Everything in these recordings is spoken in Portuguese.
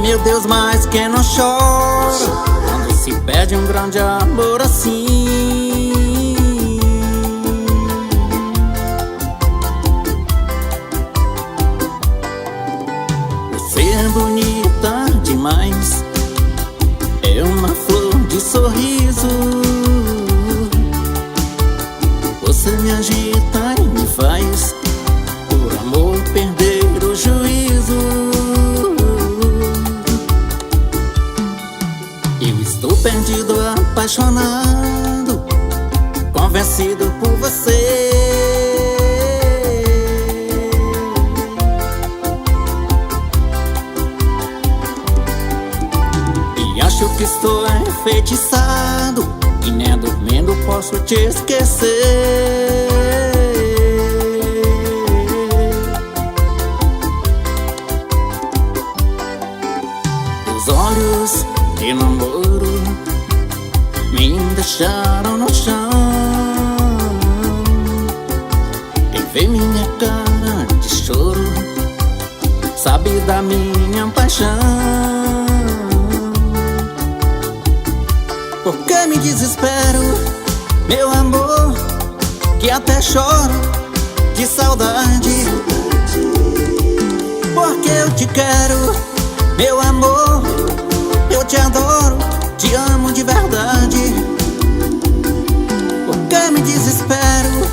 meu Deus, mas quem não chora quando se perde um grande amor assim? Você é bonita demais, é uma flor de sorriso. Você me agita e me faz, por amor, perder o juízo. Eu estou perdido, apaixonado, convencido por você. E acho que estou enfeitiçado, e nem dormindo posso te esquecer. Os olhos de namoro me deixaram no chão. Quem vê minha cara de choro sabe da minha paixão. Por que me desespero, meu amor, que até choro de saudade? Porque eu te quero, meu amor, eu te adoro, te amo de verdade. Por que me desespero,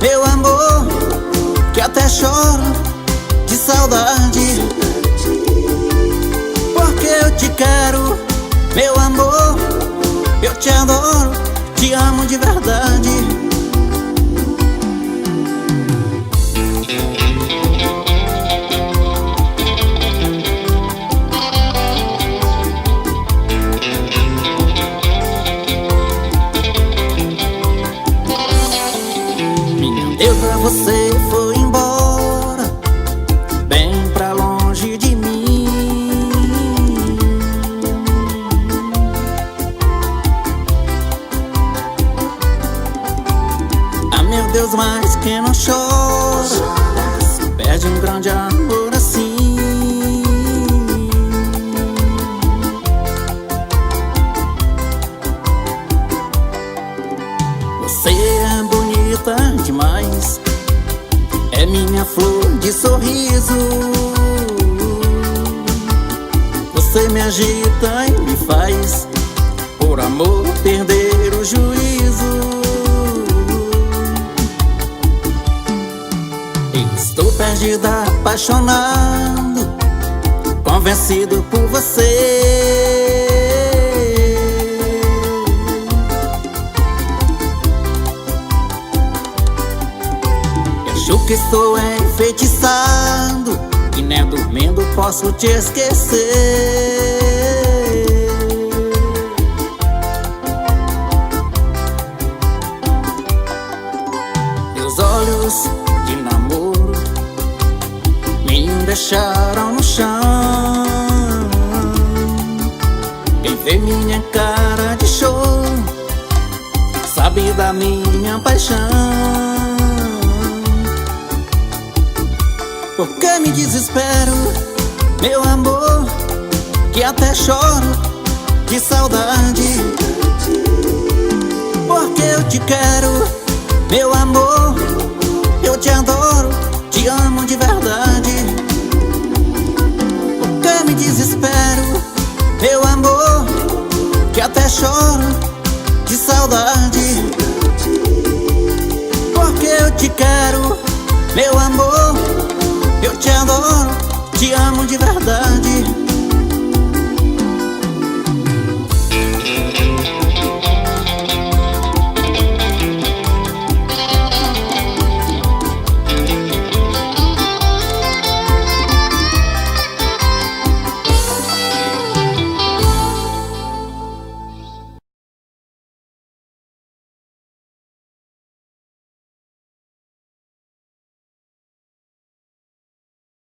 meu amor, que até choro de saudade? Porque eu te quero, meu amor, eu te adoro, te amo de verdade. Minha deusa, você foi embora, bem pra longe de mim. Ah, meu Deus, mas quem não chora se perde um grande amor assim? Você é bonita demais, é minha flor de sorriso. Você me agita e me faz, por amor, perder o juízo. Eu estou perdida, apaixonado, convencido por você. Acho que estou enfeitiçado, e nem dormindo posso te esquecer. Teus olhos de namoro me deixaram no chão. Quem vê minha cara de choro sabe da minha paixão. Por que me desespero, meu amor, que até choro de saudade? Porque eu te quero, meu amor, eu te adoro, te amo de verdade. Por que me desespero, meu amor, que até choro de saudade? Porque eu te quero, meu amor, eu te adoro, te amo de verdade.